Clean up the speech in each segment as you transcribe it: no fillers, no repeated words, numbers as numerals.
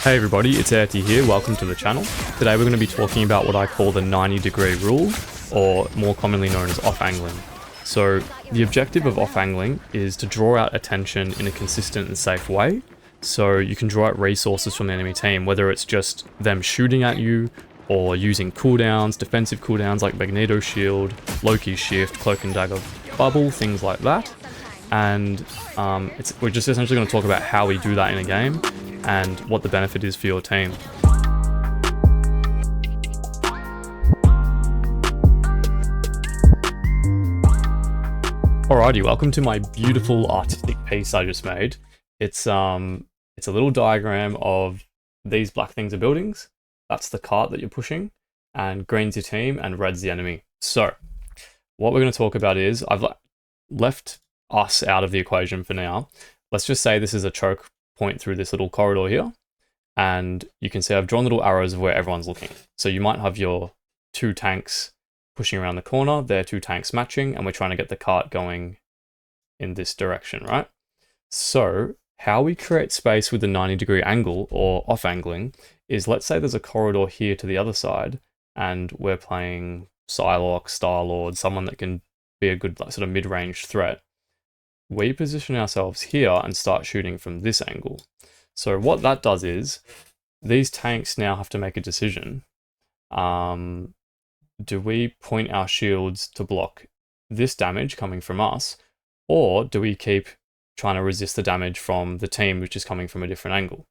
Hey everybody, it's Erty here, welcome to the channel. Today we're going to be talking about what I call the 90-degree rule, or more commonly known as off-angling. So the objective of off-angling is to draw out attention in a consistent and safe way, so you can draw out resources from the enemy team, whether it's just them shooting at you, or using cooldowns, defensive cooldowns like Magneto Shield, Loki Shift, Cloak and Dagger Bubble, things like that. And we're just essentially going to talk about how we do that in a game, and what the benefit is for your team. Alrighty, welcome to my beautiful artistic piece I just made. It's a little diagram of these black things are buildings. That's the cart that you're pushing, and green's your team and red's the enemy. So what we're going to talk about is, I've left us out of the equation for now. Let's just say this is a choke point through this little corridor here, and you can see I've drawn little arrows of where everyone's looking. So you might have your two tanks pushing around the corner, their two tanks matching, and we're trying to get the cart going in this direction, right? So how we create space with the 90-degree angle, or off-angling, is let's say there's a corridor here to the other side, and we're playing Psylocke, Star-Lord, someone that can be a good sort of mid-range threat. We position ourselves here and start shooting from this angle. So what that does is, these tanks now have to make a decision. Do we point our shields to block this damage coming from us, or do we keep trying to resist the damage from the team which is coming from a different angle?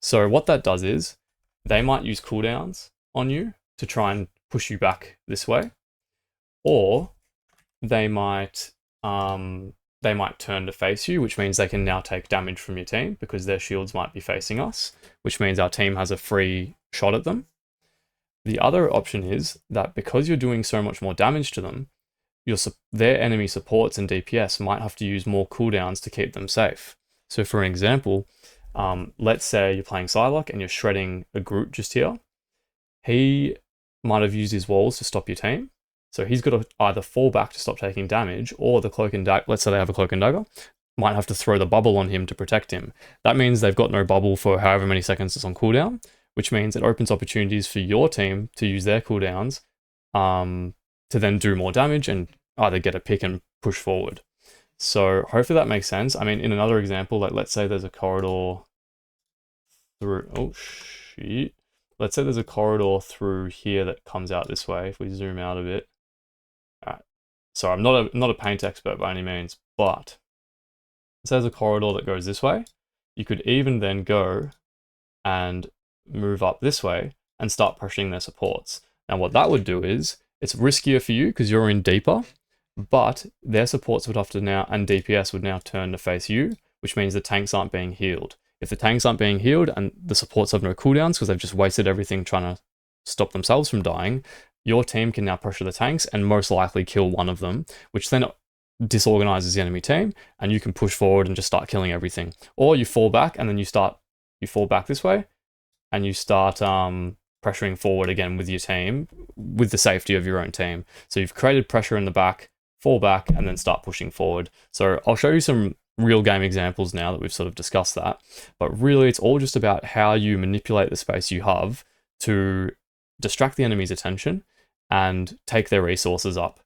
So what that does is, they might use cooldowns on you to try and push you back this way, or they might turn to face you, which means they can now take damage from your team because their shields might be facing us, which means our team has a free shot at them. The other option is that because you're doing so much more damage to them, their enemy supports and DPS might have to use more cooldowns to keep them safe. So for an example, let's say you're playing Psylocke and you're shredding a Groot just here. He might have used his walls to stop your team. So he's got to either fall back to stop taking damage, or the Cloak and Dagger, let's say they have a Cloak and Dagger, might have to throw the bubble on him to protect him. That means they've got no bubble for however many seconds it's on cooldown, which means it opens opportunities for your team to use their cooldowns to then do more damage and either get a pick and push forward. So hopefully that makes sense. I mean, in another example, like let's say there's a corridor through, oh shit. Let's say there's a corridor through here that comes out this way. If we zoom out a bit. Alright. So I'm not a paint expert by any means, but let's say there's a corridor that goes this way. You could even then go and move up this way and start pushing their supports. Now what that would do is, it's riskier for you because you're in deeper, but their supports would have to now, and DPS would now turn to face you, which means the tanks aren't being healed. If the tanks aren't being healed and the supports have no cooldowns because they've just wasted everything trying to stop themselves from dying, your team can now pressure the tanks and most likely kill one of them, which then disorganizes the enemy team, and you can push forward and just start killing everything. Or you fall back and then you fall back this way and you start pressuring forward again with your team, with the safety of your own team. So you've created pressure in the back, fall back, and then start pushing forward. So I'll show you some real game examples now that we've sort of discussed that, but really it's all just about how you manipulate the space you have to distract the enemy's attention and take their resources up.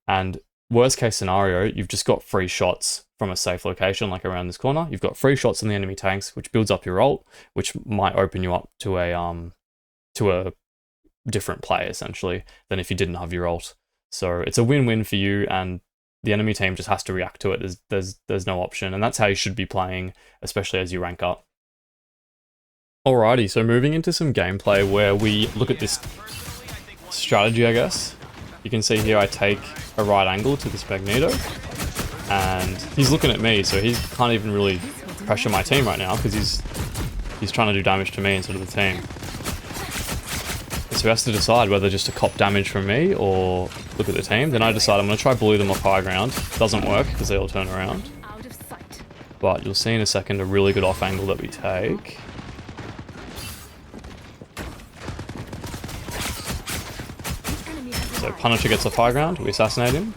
And worst case scenario, you've just got free shots from a safe location, like around this corner. You've got free shots on the enemy tanks, which builds up your ult, which might open you up to a different play essentially than if you didn't have your ult. So it's a win-win for you, and the enemy team just has to react to it. There's no option, and that's how you should be playing, especially as you rank up. Alrighty, so moving into some gameplay where we look at this strategy, I guess. You can see here I take a right angle to this Magneto, and he's looking at me, so he can't even really pressure my team right now because he's trying to do damage to me instead of the team. So he has to decide whether just to cop damage from me or look at the team. Then I decide I'm going to try bully them off high ground. Doesn't work because they all turn around. But you'll see in a second a really good off angle that we take. So Punisher gets off high ground, we assassinate him.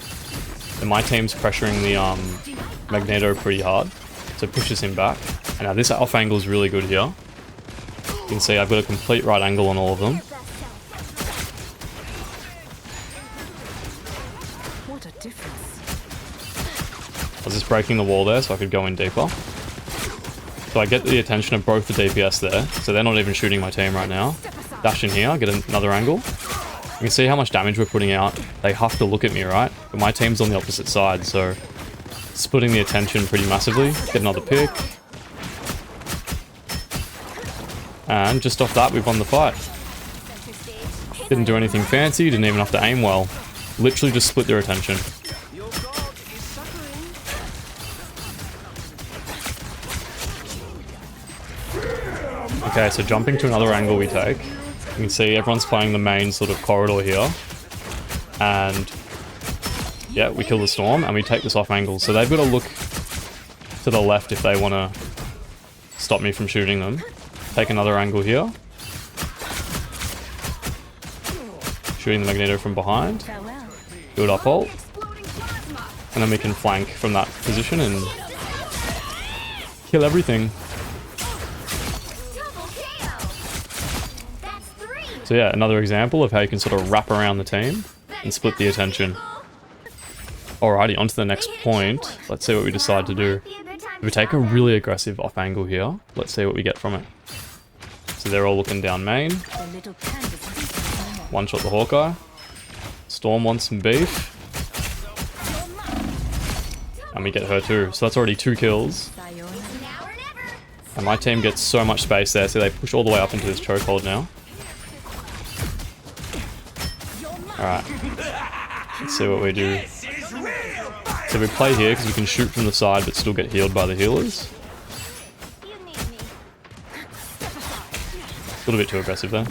Then my team's pressuring the Magneto pretty hard, so it pushes him back. And now this off angle is really good here. You can see I've got a complete right angle on all of them. What a difference. I was just breaking the wall there so I could go in deeper. So I get the attention of both the DPS there, so they're not even shooting my team right now. Dash in here, get another angle. You can see how much damage we're putting out. They have to look at me, right? But my team's on the opposite side, so splitting the attention pretty massively. Get another pick. And just off that, we've won the fight. Didn't do anything fancy, didn't even have to aim well. Literally just split their attention. Okay, so jumping to another angle we take. You can see everyone's playing the main sort of corridor here. And yeah, we kill the storm and we take this off angle. So they've got to look to the left if they want to stop me from shooting them. Take another angle here. Shooting the Magneto from behind. Build up ult. And then we can flank from that position and kill everything. So yeah, another example of how you can sort of wrap around the team and split the attention. Alrighty, on to the next point. Let's see what we decide to do. If we take a really aggressive off angle here, let's see what we get from it. So they're all looking down main. One shot the Hawkeye. Storm wants some beef. And we get her too. So that's already 2 kills. And my team gets so much space there, so they push all the way up into this chokehold now. Alright. Let's see what we do. So we play here because we can shoot from the side but still get healed by the healers. A little bit too aggressive there.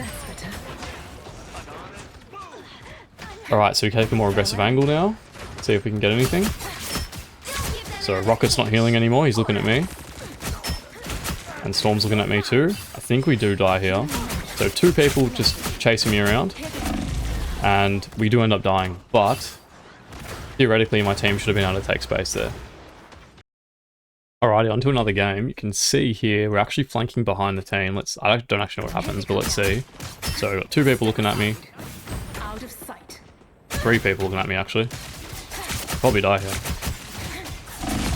Alright, so we take a more aggressive angle now. See if we can get anything. So Rocket's not healing anymore, he's looking at me. And Storm's looking at me too. I think we do die here. So 2 people just chasing me around. And we do end up dying, but theoretically my team should have been able to take space there. Alrighty, on to another game. You can see here, we're actually flanking behind the team. I don't actually know what happens, but let's see. So, we've got 2 people looking at me. 3 people looking at me, actually. Probably die here.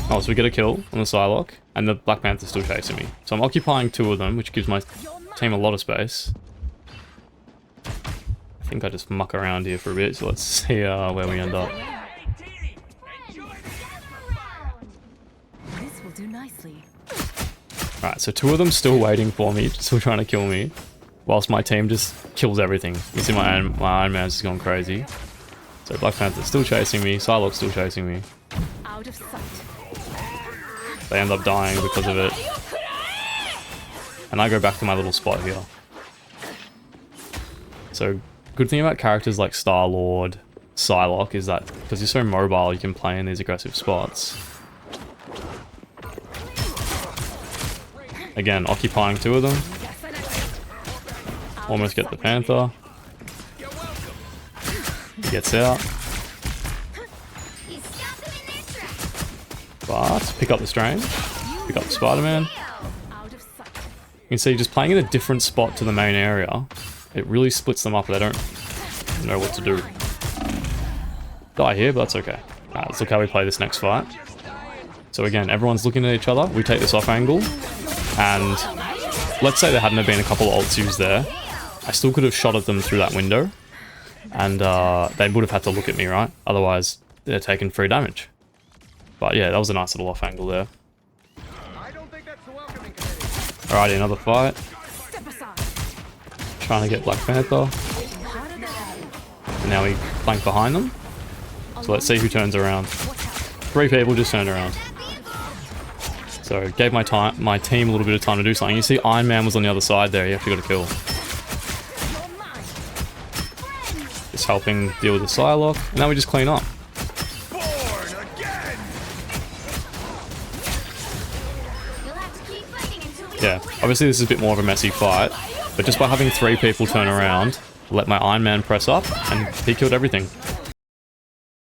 Oh, so we get a kill on the Psylocke, and the Black Panther's still chasing me. So I'm occupying 2 of them, which gives my team a lot of space. I think I just muck around here for a bit, so let's see where we end up. This will do nicely. Alright, so 2 of them still waiting for me, still trying to kill me, whilst my team just kills everything. You see my Iron Man's just gone crazy. So Black Panther's still chasing me, Psylocke's still chasing me. Out of sight. They end up dying because of it. And I go back to my little spot here. So, good thing about characters like Star-Lord, Psylocke is that because you're so mobile, you can play in these aggressive spots. Again, occupying 2 of them. Almost get the Panther. He gets out. But, pick up the Strange. Pick up the Spider-Man. You can see just playing in a different spot to the main area, it really splits them up. They don't know what to do. Die here, but that's okay. Alright, let's look how we play this next fight. So again, everyone's looking at each other. We take this off angle. And let's say there hadn't have been a couple of ults used there. I still could have shot at them through that window. And they would have had to look at me, right? Otherwise, they're taking free damage. But yeah, that was a nice little off angle there. Alrighty, another fight. Trying to get Black Panther. And now we flank behind them. So let's see who turns around. 3 people just turned around. So gave my team a little bit of time to do something. You see Iron Man was on the other side there, he actually got a kill. Just helping deal with the Psylocke. And now we just clean up. Yeah, obviously this is a bit more of a messy fight, but just by having 3 people turn around, let my Iron Man press up, and he killed everything.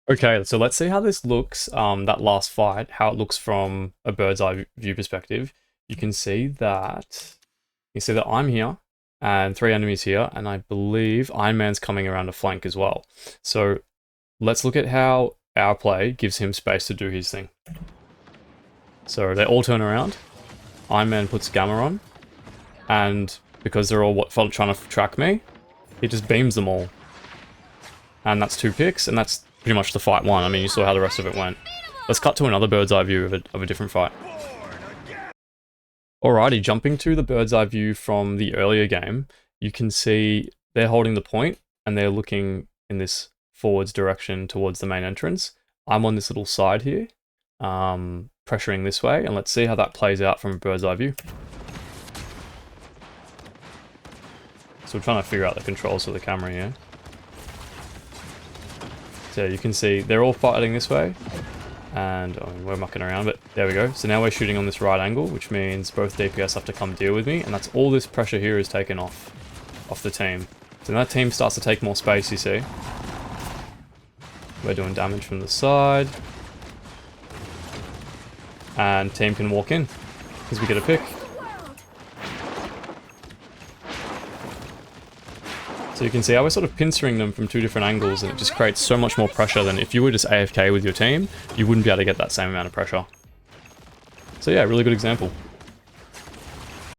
Okay, so let's see how this looks, that last fight, how it looks from a bird's eye view perspective. You can see that I'm here, and 3 enemies here, and I believe Iron Man's coming around to flank as well. So let's look at how our play gives him space to do his thing. So they all turn around, Iron Man puts Gamma on, and because they're all trying to track me, he just beams them all. And that's 2 picks, and that's pretty much the fight won. I mean, you saw how the rest of it went. Let's cut to another bird's eye view of a different fight. Alrighty, jumping to the bird's eye view from the earlier game, you can see they're holding the point, and they're looking in this forwards direction towards the main entrance. I'm on this little side here, pressuring this way, and let's see how that plays out from a bird's eye view. So we're trying to figure out the controls for the camera here. So you can see they're all fighting this way, and we're mucking around, but there we go. So now we're shooting on this right angle, which means both DPS have to come deal with me, and that's all this pressure here is taken off the team. So now that team starts to take more space, you see. We're doing damage from the side, and team can walk in because we get a pick. So you can see how we're sort of pincering them from 2 different angles, and it just creates so much more pressure than if you were just AFK with your team, you wouldn't be able to get that same amount of pressure. So yeah, really good example.